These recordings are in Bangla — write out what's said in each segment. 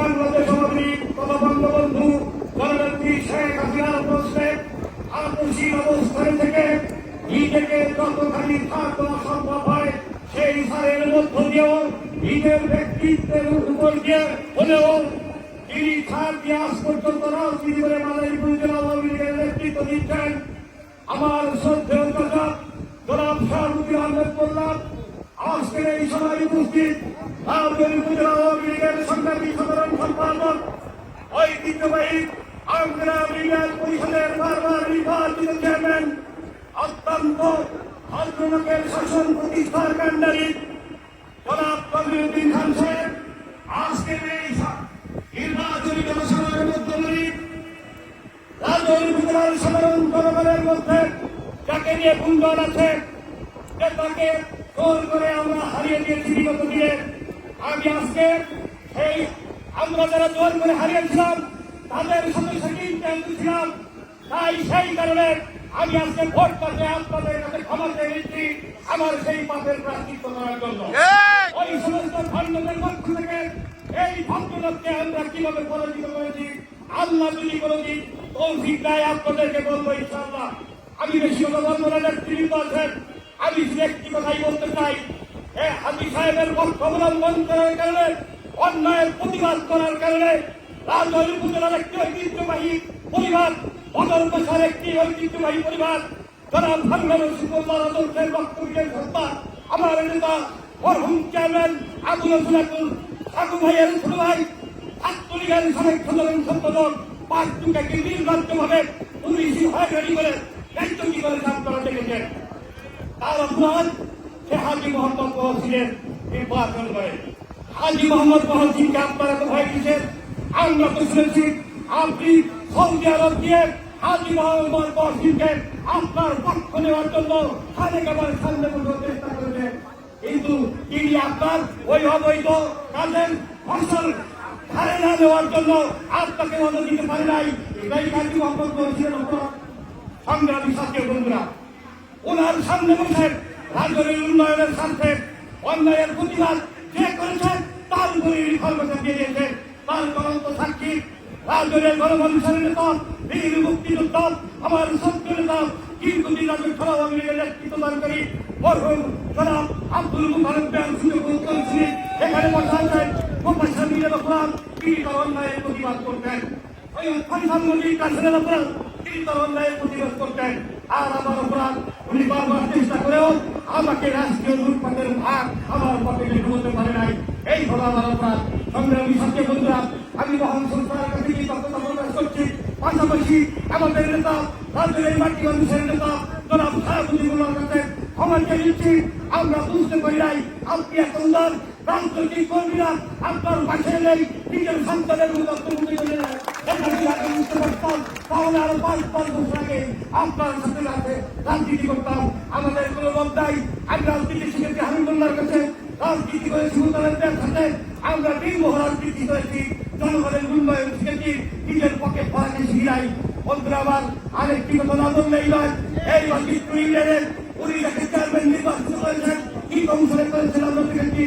বাংলাদেশ সভাপতি তথা বঙ্গবন্ধু জননেত্রী শেখ হাসিনার প্রশ্নে আপসীন অবস্থান থেকে নিজেকে যতখানি ছাড় দেওয়া সম্ভব হয় সেই ছাড়ের মধ্য দিয়েও নিজের ব্যক্তিত্বের উপর দিয়ে হলেও তিনি ছাড় দিয়ে আজ পর্যন্ত রাজনীতি করে মাদারীপুর জেলা আওয়ামী লীগের নেতৃত্ব দিচ্ছেন। আমার শ্রদ্ধেয় চাচা জনাব শাহাবুদ্দিন আহমেদ মোল্লা আজকের এই সভায় উপস্থিত মাদারীপুর জেলা আওয়ামী লীগের সংগ্রামী সাধারণ সম্পাদক ঐতিহ্যবাহী আঙ্গরা ইউনিয়ন পরিষদের বারবার নির্বাচিত চেয়ারম্যান অত্যন্ত ভদ্রলোকের শাসন প্রতিষ্ঠার কাণ্ডারী জনাব কবিরউদ্দিন খান সাহেব আজকের এই নির্বাচনী জনসভার মধ্যমণি রাজনৈতিক দলের সাধারণ জনগণের মধ্যে যাকে নিয়ে গুঞ্জন আছে যে তাকে জোর করে আমরা হারিয়ে দিয়েছি বিগত দিনে। আমি আজকে সেই আমরা যারা জোর করে হারিয়েছিলাম তাদের সাথে সেদিন ছিলাম, তাই সেই কারণে আমি আজকে ভোট কাছে আপনাদের কাছে ক্ষমা চেয়ে নিচ্ছি আমার সেই পাপের প্রায়শ্চিত্ত করার জন্য। ওই সমস্ত খণ্ডনের পক্ষ থেকে এই ভক্তলোককে আমরা কিভাবে পরাজিত করেছি আল্লাহ যদি কোনদিন তৌফিক দেয় আপনাদেরকে বলবো ইনশাআল্লাহ। আমি বেশি কথা বলবো না, নেতৃত্ব আছেন, আমি একটি কথাই বলতে চাই। হাজি সাহেবের পক্ষ অবলম্বন করার কারণে অন্যায়ের প্রতিবাদ করার কারণে রাজনৈতিক উপজেলার একটি ঐতিহ্যবাহী পরিবার বদর পেশার একটি ঐতিহ্যবাহী পরিবার যারা বাংলাদেশ আদর্শের বক্তব্যের সত্তা আমার নেতা মরহুম চেয়ারম্যান আবুল রসুল সাকু ভাইয়ের ছোট ভাই ছাত্রলীগের সাবেক সাধারণ সম্পাদক পাঁচটুকাকে নির্বাচ্যভাবে পুলিশি হয়রানি করে দায়িত্বটি করে আপনারা দেখেছেন। তার অপরাধ সে হাজি মোহাম্মদ মহসিনের নির্বাচন করে। হাজি মোহাম্মদ মহসিনকে আপনারা তো ভয় দিচ্ছেন, আমরা তো শুনেছি আপনি সৌদি আরব দিয়ে হাজি মোহাম্মদ মহসিনকে আপনার পক্ষ নেওয়ার জন্য খালেকাবার সামনে বসার চেষ্টা করেছেন, কিন্তু তিনি আপনার ওই অবৈধ কাজের ফসল ধারে না দেওয়ার জন্য আপনাকে মদত দিতে পারে নাই। এটাই হাজি মোহাম্মদ মহসিনের অপরাধ। সংগ্রামী সাথী বন্ধুরা, ওনার সামনে বসে রাজ্যের উন্নয়নের স্বার্থে অন্যায়ের প্রতিবাদ যে করেছেন তার উপরে ইনফরমেশন দিয়ে দিয়েছেন। তার চলন্ত সাক্ষী রাজ্যের গণমানুষের নেতা বীর মুক্তিযোদ্ধা আমার সত্য নেতা দীর্ঘদিন রাজ্যের আওয়ামী লীগের নেতৃত্বদানকারী মরহুম জনাব আব্দুল মুখাররম এখানে বসা আছেন। প্রফেসর মিজানুর রহমান তিনি তার অন্যায়ের প্রতিবাদ করতেন, ওই ফরিদান নদীর কাছের অপরাধ তিনি তার অন্যায়ের প্রতিবাদ করতেন। আর আমার অপরাধ উনি বারবার চেষ্টা করেও আমাকে রাষ্ট্রীয় লুটপাটের ভাগ আমার পকেটে ঢুকতে পারে নাই। এই হলো আমার অপরাধ। সংগ্রামী সাথী বন্ধুরা, আমি মহান সরকারের কাছে কৃতজ্ঞতা প্রকাশ করছি। পাশাপাশি আমাদের নেতা রাজ্যের এই মাটি মানুষের নেতা জনাব শাহাবুদ্দিনের কাছে ক্ষমা চেয়ে নিচ্ছি। আমরা বুঝতে পারি নাই আপনি এখন রাজনৈতিক কর্মীরা আপনার পাশে নেই, নিজের সন্তানের বুঝতে পারতাম তাহলে আরো 5 বছর আগে আপনার সাথে রাখে রাজনীতি করতাম। আমাদের কোনো লোক নাই, আমি রাজনীতি শিখেছি হাবিবুল্লাহর কাছে, রাজনীতি করেছি মুতালেবদের সাথে, আমরা নির্মোহ রাজনীতি করেছি, জনগণের উন্নয়ন শিখেছি, নিজের পক্ষে পড়াকে শিখি নাই। বন্ধুরা আমার আরেকটি কথা না বললেই নয়, এই বাজিতপুর ইউনিয়নের উনি যাকে চেয়ারম্যান নির্বাচিত করেছেন কি কমিশনে করেছেন আমরা দেখেছি।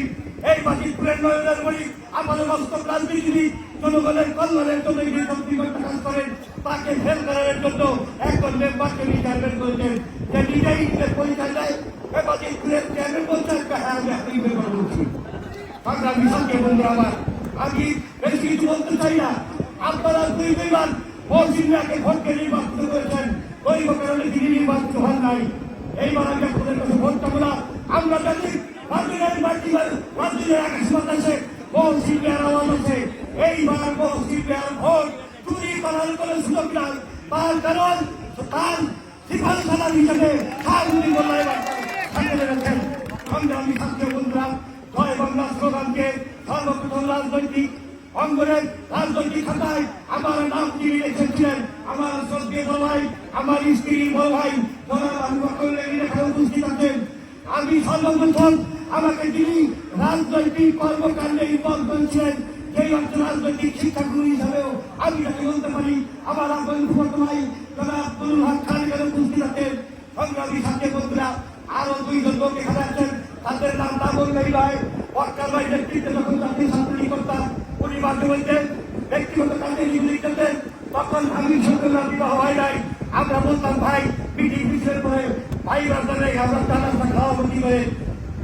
এই বাজিতপুরের নয়নের বলি আমাদের বাস্তব রাজনীতিবিদ জনগণের কল্যাণের জন্য কাজ করেন, তাকে ফেল করার জন্য একজন মেম্বারকে চেয়ারম্যান করেছেন, যে নিজেই পরিচয় দেয় বাজিতপুরের চেয়ারম্যান বলছেন হ্যাঁ আমি আপনি মেম্বার বলছি। সংগ্রামী সাথী বন্ধুরা আমার, আমি বেশি কিছু বলতে চাই না। আপনারা দুইবার মহসিনকে ভোটকে নির্বাচিত করেছেন, দৈব কারণে তিনি নির্বাচিত হন নাই। এইবার আমি আপনাদের কাছে ভোট চাবো না। আমরা জানি রাজ্যের আকাশ বাতাসে মহসিনের আওয়াজ আছে। এইবার মহসিনের ভোট চুরি করার কোনো সুযোগ নাই, তার কারণ তার সিপাল সালার হিসেবে শাহাবুদ্দিন মোল্লা এবার সামনে রেখেছেন। সংগ্রামী ছাত্র বন্ধুরা, জয় বাংলা স্লোগানকে সর্বপ্রথম রাজনৈতিক অঙ্গনের রাজনৈতিক খাতায় আমার নাম তিনি লিখেছিলেন আমার শ্রদ্ধেয় বড় ভাই, আমার স্ত্রীর বড় ভাই এখানে উপস্থিত আছেন। আমি সর্বপ্রথম আমাকে তিনি রাজনৈতিক কর্মকাণ্ডে ইনভলভ করেছিলেন, সেই অর্থ রাজনৈতিক শিক্ষাগুরু হিসাবেও আমি তাকে বলতে পারি। আমার আপন ভাই জনাব আব্দুল হক খান এখানে উপস্থিত আছেন। সংগ্রামী সাথী বন্ধুরা, আরো 2 জন লোক এখানে আছেন, তাদের নাম না বললেই নয়। পটকার ভাই নেতৃত্বে যখন চাকরি ছাত্রী করতাম উনি মাঝে মধ্যে ব্যক্তিগত কাজে নিয়োজিত করতেন, তখন আমি সঙ্গে বিবাহ হয় নাই। আমরা বলতাম ভাই মিটিং মিছিল করে ভাই বাজারে আমরা টানা খাওয়াবো কি করে।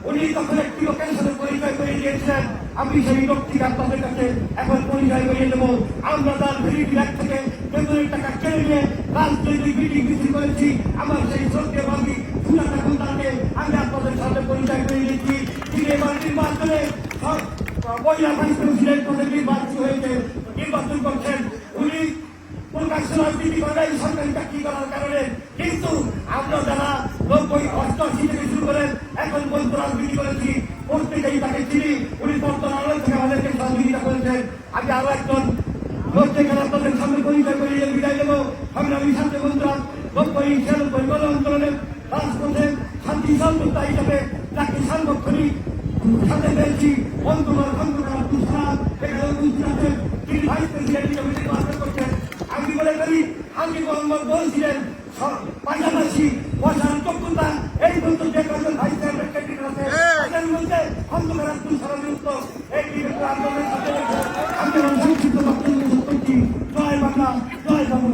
উনি তখন একটি লোকের সাথে পরিচয় করে দিয়েছিলেন, আমি সেই লোকটি আপনাদের কাছে এখন পরিচয় করিয়ে দেবো। আমরা তার ভেরিফিক থেকে বেতনের টাকা কেড়ে নিয়ে রাজনৈতিক মিটিং মিছিল করেছি। আমার সেই সত্যি বাকি সুনাটা তাকে আমি আপনাদের সাথে পরিচয় করে দিয়েছি। তিনি এবার নির্বাচনে মহিলা ভাইস প্রেসিডেন্ট পদে নির্বাচন করছেন। উনি প্রকাশ্য রাজনীতি করে সরকারি চাকরি করার কারণে, কিন্তু আমরা যারা 90-88 থেকে শুরু করেন এখন পর্যন্ত রাজনীতি করেছি, প্রত্যেকেই তাকে চিনি। উনি বর্তমান আলো থেকে আমাদেরকে সহযোগিতা করেছেন। আমি আরো একজন লোক যেখানে আপনাদের সামনে পরিচয় করে বিদায় দেবো। সংগ্রামী ছাত্র বন্ধুরা 90-96 গণ আন্দোলনের রাজপথে শান্তি সন্তুষ্টা হিসাবে তাকে সার্বক্ষণিক সাথে পেয়েছি। বন্ধুরা এখানে উপস্থিত আছেন, তিনি ভাইস প্রেসিডেন্ট হিসেবে নির্বাচন করছেন। আমি মনে করি আমি মোহাম্মদ বলছিলেন পাশাপাশি বসার যোগ্যতা এই পর্যন্ত যে কজন ভাইস চেয়ারম্যান ক্যান্ডিডেট আছে তাদের মধ্যে খন্দকার আব্দুল সালামের উত্তর এই আন্দোলনের সাথে আমি সংক্ষিপ্ত বক্তব্য করছি। জয় বাংলা, জয় বাংলা।